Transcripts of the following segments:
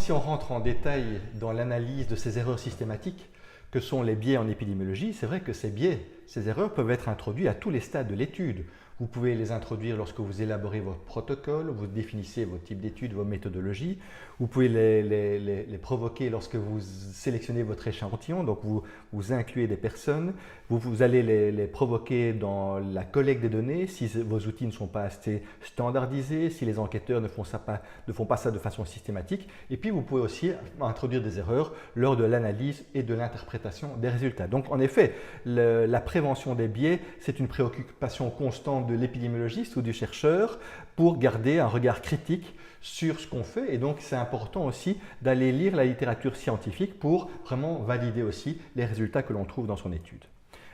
si on rentre en détail dans l'analyse de ces erreurs systématiques que sont les biais en épidémiologie, c'est vrai que ces biais, ces erreurs peuvent être introduits à tous les stades de l'étude. Vous pouvez les introduire lorsque vous élaborez votre protocole, vous définissez vos types d'études, vos méthodologies. Vous pouvez les provoquer lorsque vous sélectionnez votre échantillon, donc vous incluez des personnes. Vous allez les provoquer dans la collecte des données si vos outils ne sont pas assez standardisés, si les enquêteurs ne font pas ça de façon systématique. Et puis vous pouvez aussi introduire des erreurs lors de l'analyse et de l'interprétation des résultats. Donc en effet, la prévention des biais, c'est une préoccupation constante de l'épidémiologiste ou du chercheur pour garder un regard critique sur ce qu'on fait. Et donc c'est important aussi d'aller lire la littérature scientifique pour vraiment valider aussi les résultats que l'on trouve dans son étude.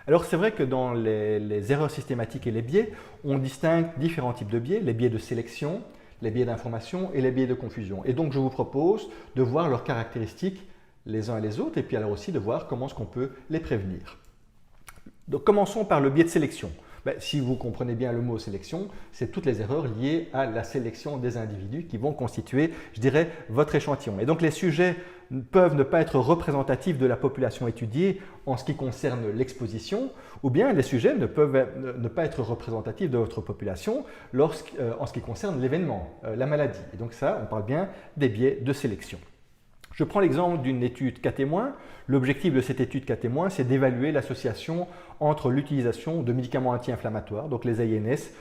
Alors c'est vrai que dans les erreurs systématiques et les biais, on distingue différents types de biais, les biais de sélection, les biais d'information et les biais de confusion. Et donc je vous propose de voir leurs caractéristiques les uns et les autres et puis alors aussi de voir comment est-ce qu'on peut les prévenir. Donc commençons par le biais de sélection. Si vous comprenez bien le mot sélection, c'est toutes les erreurs liées à la sélection des individus qui vont constituer, je dirais, votre échantillon. Et donc les sujets peuvent ne pas être représentatifs de la population étudiée en ce qui concerne l'exposition, ou bien les sujets ne peuvent ne pas être représentatifs de votre population en ce qui concerne l'événement, la maladie. Et donc ça, on parle bien des biais de sélection. Je prends l'exemple d'une étude cas témoin. L'objectif de cette étude cas témoin, c'est d'évaluer l'association entre l'utilisation de médicaments anti-inflammatoires, donc les AINS,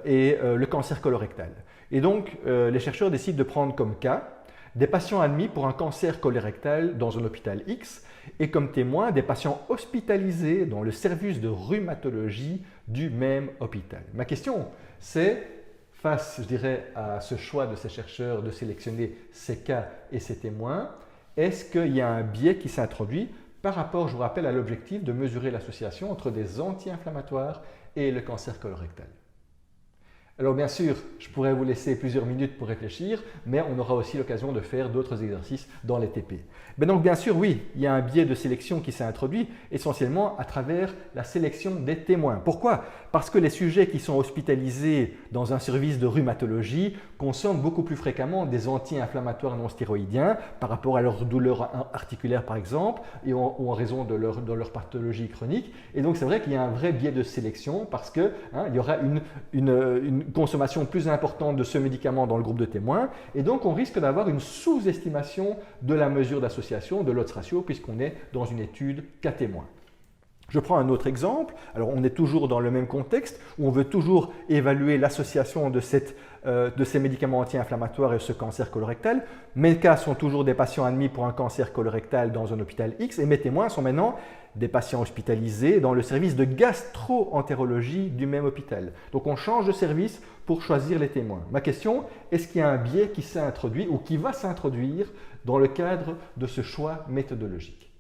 et le cancer colorectal. Et donc, les chercheurs décident de prendre comme cas des patients admis pour un cancer colorectal dans un hôpital X et comme témoins des patients hospitalisés dans le service de rhumatologie du même hôpital. Ma question, c'est, face, je dirais, à ce choix de ces chercheurs de sélectionner ces cas et ces témoins, est-ce qu'il y a un biais qui s'introduit par rapport, je vous rappelle, à l'objectif de mesurer l'association entre des anti-inflammatoires et le cancer colorectal? Alors bien sûr, je pourrais vous laisser plusieurs minutes pour réfléchir, mais on aura aussi l'occasion de faire d'autres exercices dans les TP. Mais donc bien sûr, oui, il y a un biais de sélection qui s'est introduit, essentiellement à travers la sélection des témoins. Pourquoi? Parce que les sujets qui sont hospitalisés dans un service de rhumatologie consomment beaucoup plus fréquemment des anti-inflammatoires non stéroïdiens par rapport à leur douleur articulaire par exemple, ou en raison de leur pathologie chronique. Et donc c'est vrai qu'il y a un vrai biais de sélection parce qu'il y aura une consommation plus importante de ce médicament dans le groupe de témoins et donc on risque d'avoir une sous-estimation de la mesure d'association de l'odds ratio puisqu'on est dans une étude cas témoin. Je prends un autre exemple. Alors on est toujours dans le même contexte où on veut toujours évaluer l'association de ces médicaments anti-inflammatoires et ce cancer colorectal. Mes cas sont toujours des patients admis pour un cancer colorectal dans un hôpital X et mes témoins sont maintenant des patients hospitalisés dans le service de gastro-entérologie du même hôpital. Donc on change de service pour choisir les témoins. Ma question, est-ce qu'il y a un biais qui s'est introduit ou qui va s'introduire dans le cadre de ce choix méthodologique?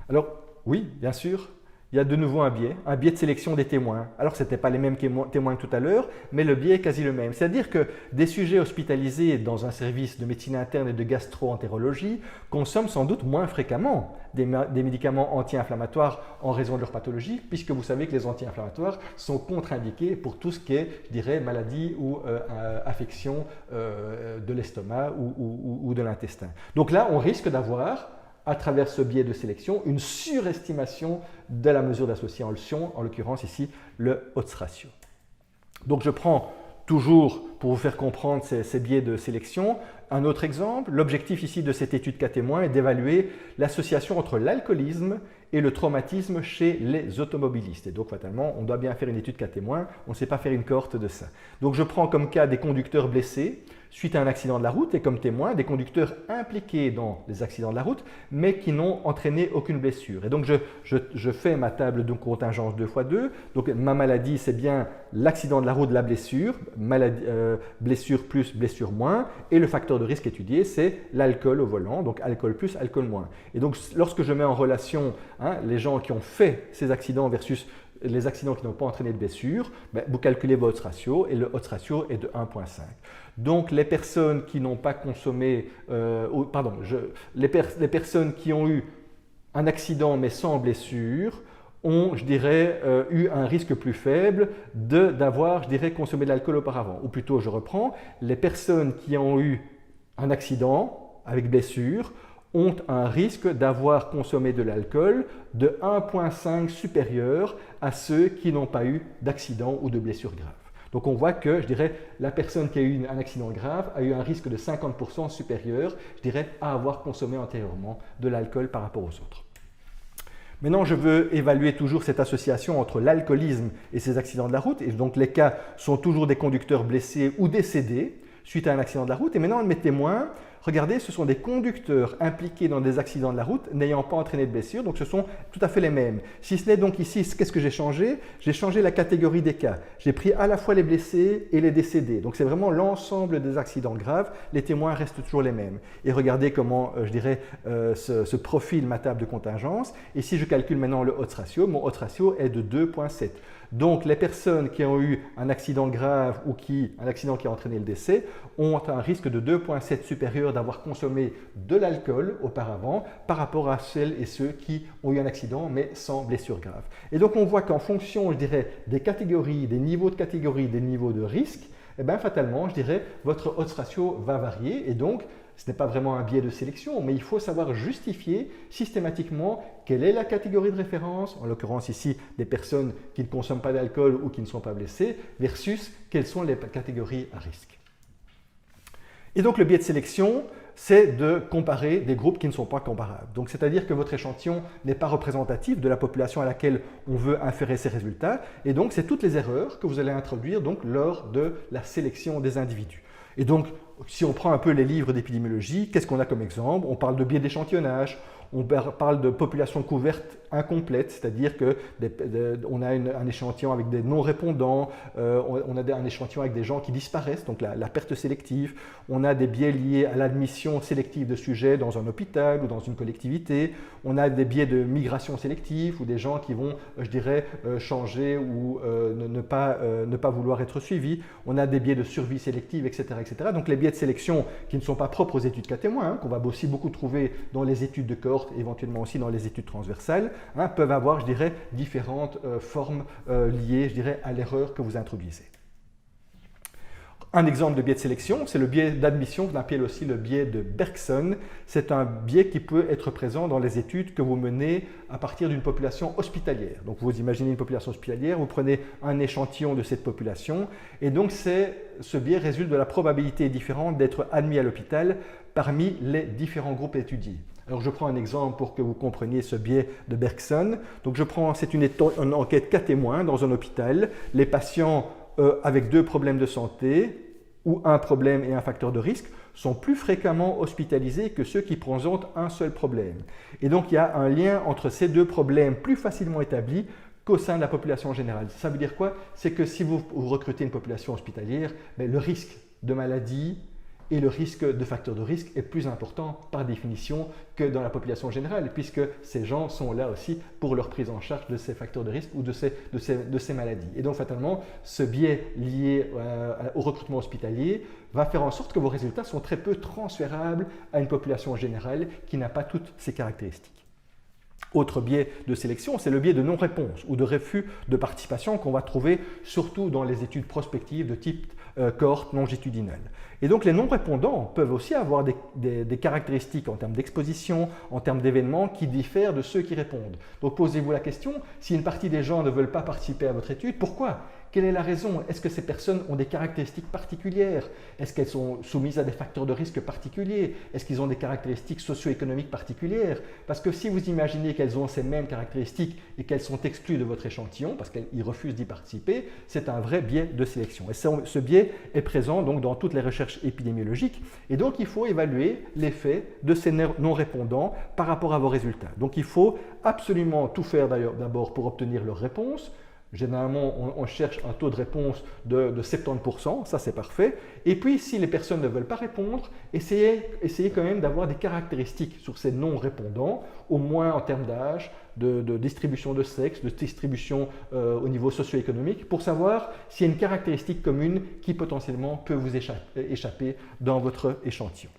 Alors oui, bien sûr. Il y a de nouveau un biais de sélection des témoins. Alors, ce n'étaient pas les mêmes témoins que tout à l'heure, mais le biais est quasi le même. C'est-à-dire que des sujets hospitalisés dans un service de médecine interne et de gastro-entérologie consomment sans doute moins fréquemment des médicaments anti-inflammatoires en raison de leur pathologie, puisque vous savez que les anti-inflammatoires sont contre-indiqués pour tout ce qui est, je dirais, maladie ou affection de l'estomac ou de l'intestin. Donc là, on risque d'avoir à travers ce biais de sélection, une surestimation de la mesure d'association, en l'occurrence ici le odds ratio. Donc je prends toujours, pour vous faire comprendre ces biais de sélection, un autre exemple. L'objectif ici de cette étude cas témoin est d'évaluer l'association entre l'alcoolisme et le traumatisme chez les automobilistes. Et donc fatalement, on doit bien faire une étude cas témoin, on ne sait pas faire une cohorte de ça. Donc je prends comme cas des conducteurs blessés suite à un accident de la route et comme témoin des conducteurs impliqués dans les accidents de la route mais qui n'ont entraîné aucune blessure. Et donc je fais ma table de contingence 2x2. Donc ma maladie c'est bien l'accident de la route, la blessure, blessure plus, blessure moins, et le facteur de risque étudié c'est l'alcool au volant, donc alcool plus, alcool moins. Et donc lorsque je mets en relation les gens qui ont fait ces accidents versus les accidents qui n'ont pas entraîné de blessure, vous calculez votre ratio et le odds ratio est de 1,5. Donc les personnes qui n'ont pas consommé, les personnes qui ont eu un accident mais sans blessure ont, je dirais, eu un risque plus faible d'avoir, je dirais, consommé de l'alcool auparavant. Ou plutôt, je reprends, les personnes qui ont eu un accident avec blessure ont un risque d'avoir consommé de l'alcool de 1,5 supérieur à ceux qui n'ont pas eu d'accident ou de blessure grave. Donc on voit que, je dirais, la personne qui a eu un accident grave a eu un risque de 50% supérieur, je dirais, à avoir consommé antérieurement de l'alcool par rapport aux autres. Maintenant, je veux évaluer toujours cette association entre l'alcoolisme et ces accidents de la route. Et donc, les cas sont toujours des conducteurs blessés ou décédés suite à un accident de la route. Et maintenant, mes témoins, regardez, ce sont des conducteurs impliqués dans des accidents de la route n'ayant pas entraîné de blessure. Donc, ce sont tout à fait les mêmes. Si ce n'est donc ici, qu'est-ce que j'ai changé? J'ai changé la catégorie des cas. J'ai pris à la fois les blessés et les décédés. Donc, c'est vraiment l'ensemble des accidents graves. Les témoins restent toujours les mêmes. Et regardez comment, je dirais, se profile ma table de contingence. Et si je calcule maintenant le odds ratio, mon odds ratio est de 2,7. Donc, les personnes qui ont eu un accident grave ou un accident qui a entraîné le décès ont un risque de 2,7 supérieur d'avoir consommé de l'alcool auparavant par rapport à celles et ceux qui ont eu un accident mais sans blessure grave. Et donc, on voit qu'en fonction, je dirais, des catégories, des niveaux de catégorie, des niveaux de risque, eh bien, fatalement, je dirais, votre odds ratio va varier et donc, ce n'est pas vraiment un biais de sélection, mais il faut savoir justifier systématiquement quelle est la catégorie de référence, en l'occurrence ici des personnes qui ne consomment pas d'alcool ou qui ne sont pas blessées, versus quelles sont les catégories à risque. Et donc le biais de sélection, c'est de comparer des groupes qui ne sont pas comparables. Donc c'est-à-dire que votre échantillon n'est pas représentatif de la population à laquelle on veut inférer ces résultats, et donc c'est toutes les erreurs que vous allez introduire donc, lors de la sélection des individus. Et donc, si on prend un peu les livres d'épidémiologie, qu'est-ce qu'on a comme exemple? On parle de biais d'échantillonnage, on parle de population couverte incomplète, c'est-à-dire qu'on a un échantillon avec des non-répondants, on a un échantillon avec des gens qui disparaissent, donc la perte sélective, on a des biais liés à l'admission sélective de sujets dans un hôpital ou dans une collectivité, on a des biais de migration sélective ou des gens qui vont, je dirais, changer ou ne pas vouloir être suivis, on a des biais de survie sélective, etc., etc. Donc les biais de sélection qui ne sont pas propres aux études cas témoins, hein, qu'on va aussi beaucoup trouver dans les études de cohorte, éventuellement aussi dans les études transversales, hein, peuvent avoir, je dirais, différentes formes liées, je dirais, à l'erreur que vous introduisez. Un exemple de biais de sélection, c'est le biais d'admission, qu'on appelle aussi le biais de Bergson. C'est un biais qui peut être présent dans les études que vous menez à partir d'une population hospitalière. Donc vous imaginez une population hospitalière, vous prenez un échantillon de cette population, et donc ce biais résulte de la probabilité différente d'être admis à l'hôpital parmi les différents groupes étudiés. Alors je prends un exemple pour que vous compreniez ce biais de Bergson. Donc c'est une enquête cas témoins dans un hôpital. Les patients avec 2 problèmes de santé ou un problème et un facteur de risque sont plus fréquemment hospitalisés que ceux qui présentent un seul problème. Et donc il y a un lien entre ces 2 problèmes plus facilement établis qu'au sein de la population générale. Ça veut dire quoi? C'est que si vous recrutez une population hospitalière, le risque de maladie et le risque de facteur de risque est plus important par définition que dans la population générale, puisque ces gens sont là aussi pour leur prise en charge de ces facteurs de risque ou de ces maladies. Et donc fatalement, ce biais lié au recrutement hospitalier va faire en sorte que vos résultats sont très peu transférables à une population générale qui n'a pas toutes ces caractéristiques. Autre biais de sélection, c'est le biais de non-réponse ou de refus de participation qu'on va trouver surtout dans les études prospectives de type cohorte longitudinale. Et donc les non-répondants peuvent aussi avoir des caractéristiques en termes d'exposition, en termes d'événements qui diffèrent de ceux qui répondent. Donc posez-vous la question, si une partie des gens ne veulent pas participer à votre étude, pourquoi ? Quelle est la raison? Est-ce que ces personnes ont des caractéristiques particulières? Est-ce qu'elles sont soumises à des facteurs de risque particuliers? Est-ce qu'ils ont des caractéristiques socio-économiques particulières? Parce que si vous imaginez qu'elles ont ces mêmes caractéristiques et qu'elles sont exclues de votre échantillon parce qu'ils refusent d'y participer, c'est un vrai biais de sélection. Et ce biais est présent donc dans toutes les recherches épidémiologiques. Et donc il faut évaluer l'effet de ces non-répondants par rapport à vos résultats. Donc il faut absolument tout faire d'abord pour obtenir leur réponse. Généralement, on cherche un taux de réponse de 70%, ça c'est parfait. Et puis, si les personnes ne veulent pas répondre, essayez quand même d'avoir des caractéristiques sur ces non-répondants, au moins en termes d'âge, de distribution de sexe, de distribution au niveau socio-économique, pour savoir s'il y a une caractéristique commune qui potentiellement peut vous échapper dans votre échantillon.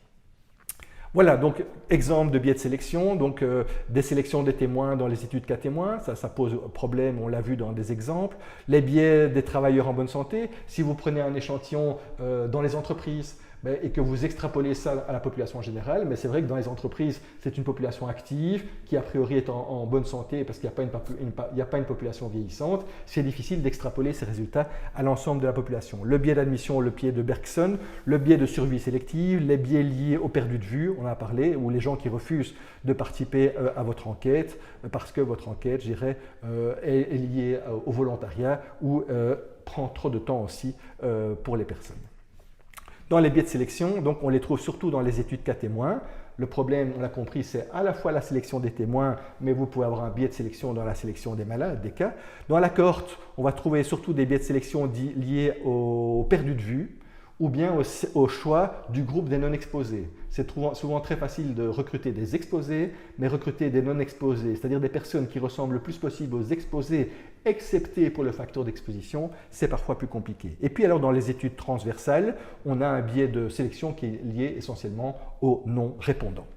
Voilà, donc exemple de biais de sélection, donc des sélections des témoins dans les études cas témoins, ça pose problème, on l'a vu dans des exemples. Les biais des travailleurs en bonne santé, si vous prenez un échantillon dans les entreprises, et que vous extrapolez ça à la population générale, mais c'est vrai que dans les entreprises, c'est une population active qui a priori est en bonne santé parce qu'il n'y a pas une population vieillissante. C'est difficile d'extrapoler ces résultats à l'ensemble de la population. Le biais d'admission, le biais de Bergson, le biais de survie sélective, les biais liés au perdu de vue, on en a parlé, ou les gens qui refusent de participer à votre enquête parce que votre enquête, je dirais, est liée au volontariat ou prend trop de temps aussi pour les personnes. Dans les biais de sélection, donc on les trouve surtout dans les études cas témoins. Le problème, on l'a compris, c'est à la fois la sélection des témoins, mais vous pouvez avoir un biais de sélection dans la sélection des malades, des cas. Dans la cohorte, on va trouver surtout des biais de sélection liés au perdu de vue ou bien au choix du groupe des non-exposés. C'est souvent très facile de recruter des exposés, mais recruter des non-exposés, c'est-à-dire des personnes qui ressemblent le plus possible aux exposés, excepté pour le facteur d'exposition, c'est parfois plus compliqué. Et puis alors dans les études transversales, on a un biais de sélection qui est lié essentiellement aux non-répondants.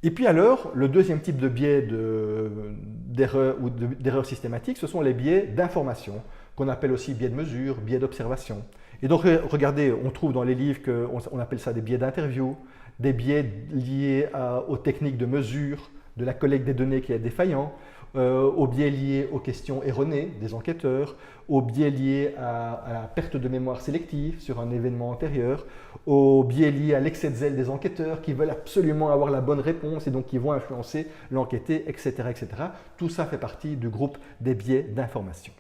Et puis alors, le deuxième type de biais d'erreur systématique, ce sont les biais d'information, qu'on appelle aussi biais de mesure, biais d'observation. Et donc, regardez, on trouve dans les livres qu'on appelle ça des biais d'interview, des biais liés aux techniques de mesure, de la collecte des données qui est défaillant, aux biais liés aux questions erronées des enquêteurs, aux biais liés à la perte de mémoire sélective sur un événement antérieur, aux biais liés à l'excès de zèle des enquêteurs qui veulent absolument avoir la bonne réponse et donc qui vont influencer l'enquêté, etc., etc. Tout ça fait partie du groupe des biais d'information.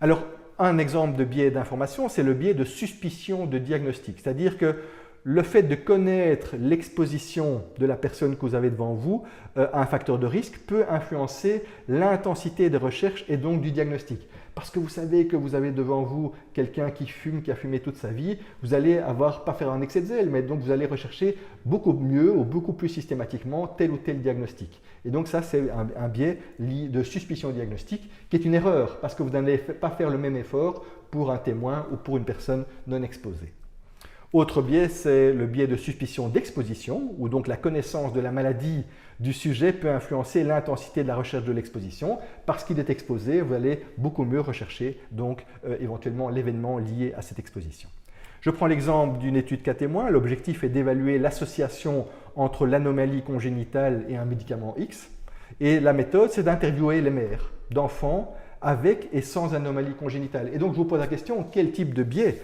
Alors, un exemple de biais d'information, c'est le biais de suspicion de diagnostic, c'est-à-dire que le fait de connaître l'exposition de la personne que vous avez devant vous à un facteur de risque peut influencer l'intensité des recherches et donc du diagnostic. Parce que vous savez que vous avez devant vous quelqu'un qui fume, qui a fumé toute sa vie, vous allez pas faire un excès de zèle, mais donc vous allez rechercher beaucoup mieux ou beaucoup plus systématiquement tel ou tel diagnostic. Et donc ça, c'est un biais de suspicion diagnostique qui est une erreur parce que vous n'allez pas faire le même effort pour un témoin ou pour une personne non exposée. Autre biais, c'est le biais de suspicion d'exposition, où donc la connaissance de la maladie du sujet peut influencer l'intensité de la recherche de l'exposition. Parce qu'il est exposé, vous allez beaucoup mieux rechercher donc éventuellement l'événement lié à cette exposition. Je prends l'exemple d'une étude cas témoin. L'objectif est d'évaluer l'association entre l'anomalie congénitale et un médicament X. Et la méthode, c'est d'interviewer les mères d'enfants avec et sans anomalie congénitale. Et donc, je vous pose la question, quel type de biais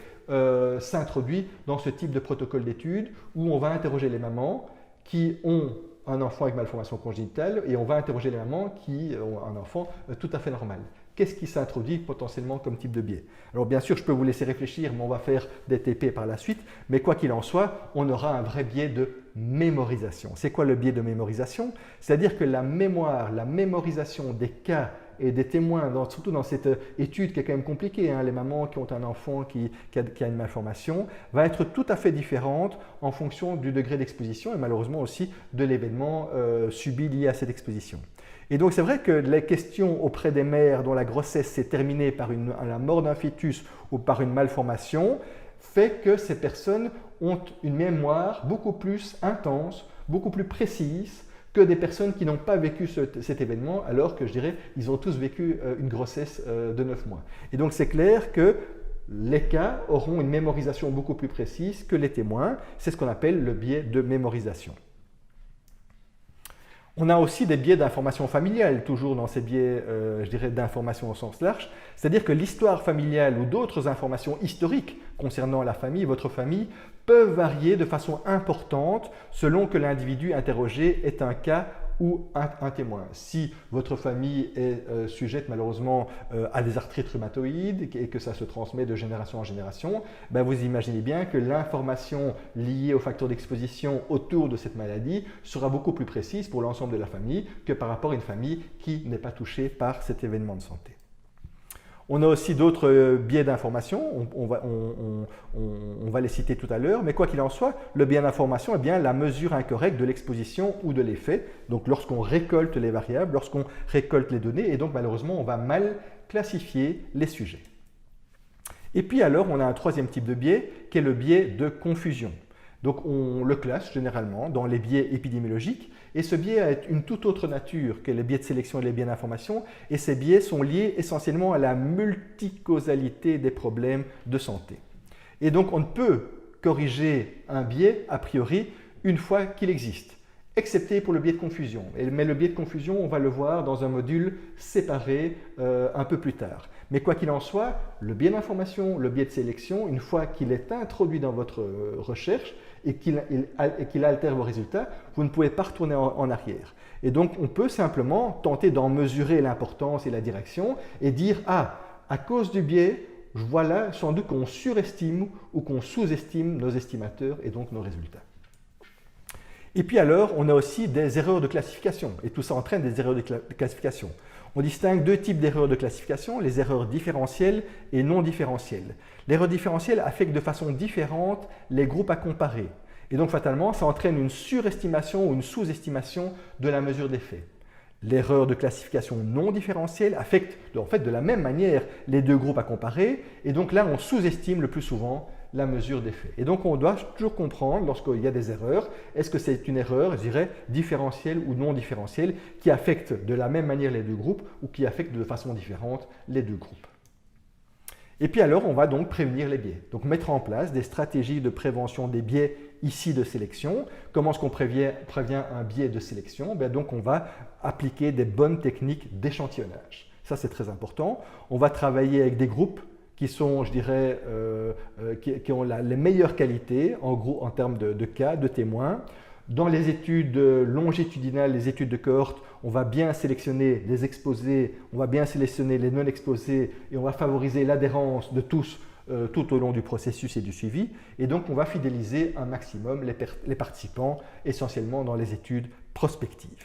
s'introduit dans ce type de protocole d'étude où on va interroger les mamans qui ont un enfant avec malformation congénitale et on va interroger les mamans qui ont un enfant tout à fait normal. Qu'est-ce qui s'introduit potentiellement comme type de biais? Alors bien sûr, je peux vous laisser réfléchir, mais on va faire des TP par la suite. Mais quoi qu'il en soit, on aura un vrai biais de mémorisation. C'est quoi le biais de mémorisation? C'est-à-dire que la mémoire, la mémorisation des cas et des témoins, surtout dans cette étude qui est quand même compliquée, les mamans qui ont un enfant qui a une malformation, va être tout à fait différente en fonction du degré d'exposition et malheureusement aussi de l'événement subi lié à cette exposition. Et donc c'est vrai que les questions auprès des mères dont la grossesse s'est terminée par la mort d'un fœtus ou par une malformation fait que ces personnes ont une mémoire beaucoup plus intense, beaucoup plus précise que des personnes qui n'ont pas vécu cet événement, alors que je dirais ils ont tous vécu une grossesse de 9 mois. Et donc c'est clair que les cas auront une mémorisation beaucoup plus précise que les témoins. C'est ce qu'on appelle le biais de mémorisation. On a aussi des biais d'information familiale, toujours dans ces biais, je dirais, d'information au sens large. C'est-à-dire que l'histoire familiale ou d'autres informations historiques concernant la famille, votre famille, peuvent varier de façon importante selon que l'individu interrogé est un cas ou un témoin. Si votre famille est sujette malheureusement à des arthrites rhumatoïdes et que ça se transmet de génération en génération, ben vous imaginez bien que l'information liée aux facteurs d'exposition autour de cette maladie sera beaucoup plus précise pour l'ensemble de la famille que par rapport à une famille qui n'est pas touchée par cet événement de santé. On a aussi d'autres biais d'information, on va les citer tout à l'heure, mais quoi qu'il en soit, le biais d'information est bien la mesure incorrecte de l'exposition ou de l'effet, donc lorsqu'on récolte les variables, lorsqu'on récolte les données, et donc malheureusement on va mal classifier les sujets. Et puis alors on a un troisième type de biais qui est le biais de confusion. Donc on le classe généralement dans les biais épidémiologiques et ce biais a une toute autre nature que les biais de sélection et les biais d'information et ces biais sont liés essentiellement à la multicausalité des problèmes de santé. Et donc on ne peut corriger un biais a priori une fois qu'il existe, excepté pour le biais de confusion. Mais le biais de confusion, on va le voir dans un module séparé un peu plus tard. Mais quoi qu'il en soit, le biais d'information, le biais de sélection, une fois qu'il est introduit dans votre recherche et qu'il altère vos résultats, vous ne pouvez pas retourner en arrière. Et donc, on peut simplement tenter d'en mesurer l'importance et la direction et dire « Ah, à cause du biais, voilà sans doute qu'on surestime ou qu'on sous-estime nos estimateurs et donc nos résultats. » Et puis alors, on a aussi des erreurs de classification, et tout ça entraîne des erreurs de classification. On distingue deux types d'erreurs de classification, les erreurs différentielles et non différentielles. L'erreur différentielle affecte de façon différente les groupes à comparer, et donc fatalement, ça entraîne une surestimation ou une sous-estimation de la mesure d'effet. L'erreur de classification non différentielle affecte en fait de la même manière les deux groupes à comparer, et donc là, on sous-estime le plus souvent la mesure d'effet. Et donc, on doit toujours comprendre, lorsqu'il y a des erreurs, est-ce que c'est une erreur, je dirais, différentielle ou non différentielle, qui affecte de la même manière les deux groupes ou qui affecte de façon différente les deux groupes. Et puis alors, on va donc prévenir les biais. Donc, mettre en place des stratégies de prévention des biais ici de sélection. Comment est-ce qu'on prévient un biais de sélection? Donc, on va appliquer des bonnes techniques d'échantillonnage. Ça, c'est très important. On va travailler avec des groupes qui sont, je dirais, qui ont les meilleures qualités en termes de cas, de témoins. Dans les études longitudinales, les études de cohorte, on va bien sélectionner les exposés, on va bien sélectionner les non exposés et on va favoriser l'adhérence de tous tout au long du processus et du suivi. Et donc, on va fidéliser un maximum les participants, essentiellement dans les études prospectives.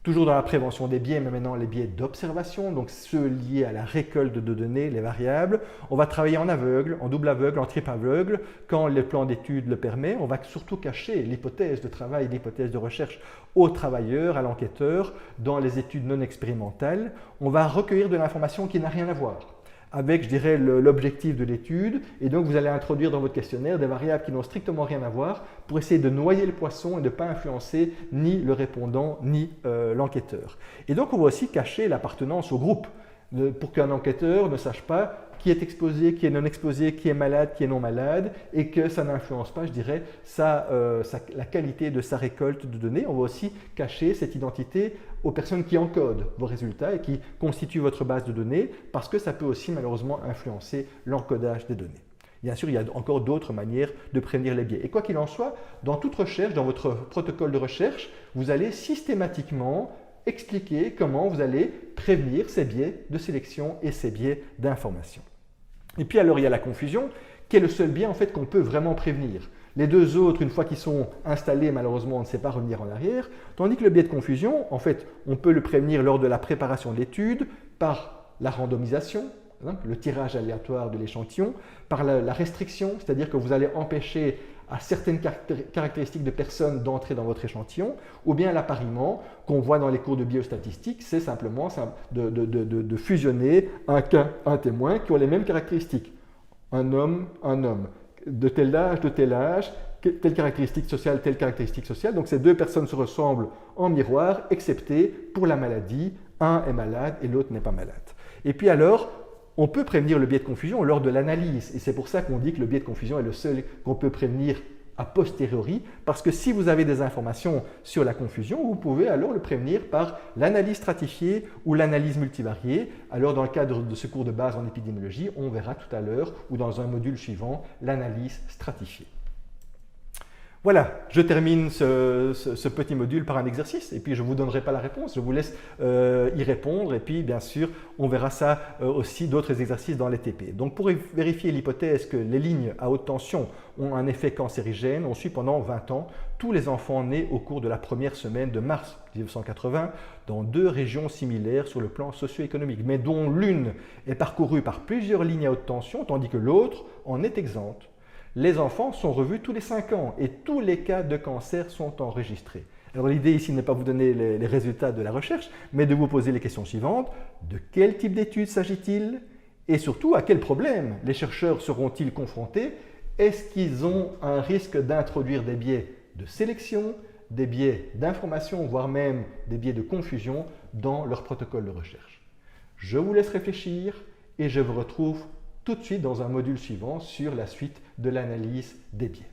Toujours dans la prévention des biais, mais maintenant les biais d'observation, donc ceux liés à la récolte de données, les variables. On va travailler en aveugle, en double aveugle, en triple aveugle, quand le plan d'étude le permet. On va surtout cacher l'hypothèse de travail, l'hypothèse de recherche aux travailleurs, à l'enquêteur, dans les études non expérimentales. On va recueillir de l'information qui n'a rien à voir avec, je dirais, l'objectif de l'étude. Et donc, vous allez introduire dans votre questionnaire des variables qui n'ont strictement rien à voir pour essayer de noyer le poisson et de ne pas influencer ni le répondant ni l'enquêteur. Et donc, on va aussi cacher l'appartenance au groupe pour qu'un enquêteur ne sache pas qui est exposé, qui est non exposé, qui est malade, qui est non malade, et que ça n'influence pas, je dirais, la qualité de sa récolte de données. On va aussi cacher cette identité aux personnes qui encodent vos résultats et qui constituent votre base de données, parce que ça peut aussi malheureusement influencer l'encodage des données. Bien sûr, il y a encore d'autres manières de prévenir les biais. Et quoi qu'il en soit, dans toute recherche, dans votre protocole de recherche, vous allez systématiquement expliquer comment vous allez prévenir ces biais de sélection et ces biais d'information. Et puis alors, il y a la confusion, qui est le seul biais en fait qu'on peut vraiment prévenir. Les deux autres, une fois qu'ils sont installés, malheureusement, on ne sait pas revenir en arrière. Tandis que le biais de confusion, en fait, on peut le prévenir lors de la préparation de l'étude par la randomisation, le tirage aléatoire de l'échantillon, par la restriction, c'est-à-dire que vous allez empêcher à certaines caractéristiques de personnes d'entrer dans votre échantillon, ou bien l'appariement qu'on voit dans les cours de biostatistique, c'est simplement de fusionner un cas, un témoin qui ont les mêmes caractéristiques. Un homme, de tel âge, telle caractéristique sociale, telle caractéristique sociale. Donc ces deux personnes se ressemblent en miroir, excepté pour la maladie, un est malade et l'autre n'est pas malade. Et puis alors, on peut prévenir le biais de confusion lors de l'analyse, et c'est pour ça qu'on dit que le biais de confusion est le seul qu'on peut prévenir a posteriori, parce que si vous avez des informations sur la confusion, vous pouvez alors le prévenir par l'analyse stratifiée ou l'analyse multivariée. Alors dans le cadre de ce cours de base en épidémiologie, on verra tout à l'heure, ou dans un module suivant, l'analyse stratifiée. Voilà, je termine ce petit module par un exercice et puis je ne vous donnerai pas la réponse, je vous laisse y répondre et puis bien sûr on verra ça aussi d'autres exercices dans les TP. Donc pour vérifier l'hypothèse que les lignes à haute tension ont un effet cancérigène, on suit pendant 20 ans tous les enfants nés au cours de la première semaine de mars 1980 dans deux régions similaires sur le plan socio-économique, mais dont l'une est parcourue par plusieurs lignes à haute tension tandis que l'autre en est exempte. Les enfants sont revus tous les 5 ans et tous les cas de cancer sont enregistrés. Alors l'idée ici n'est pas de vous donner les résultats de la recherche, mais de vous poser les questions suivantes. De quel type d'études s'agit-il? Et surtout, à quel problème les chercheurs seront-ils confrontés? Est-ce qu'ils ont un risque d'introduire des biais de sélection, des biais d'information, voire même des biais de confusion dans leur protocole de recherche? Je vous laisse réfléchir et je vous retrouve tout tout de suite dans un module suivant sur la suite de l'analyse des biais.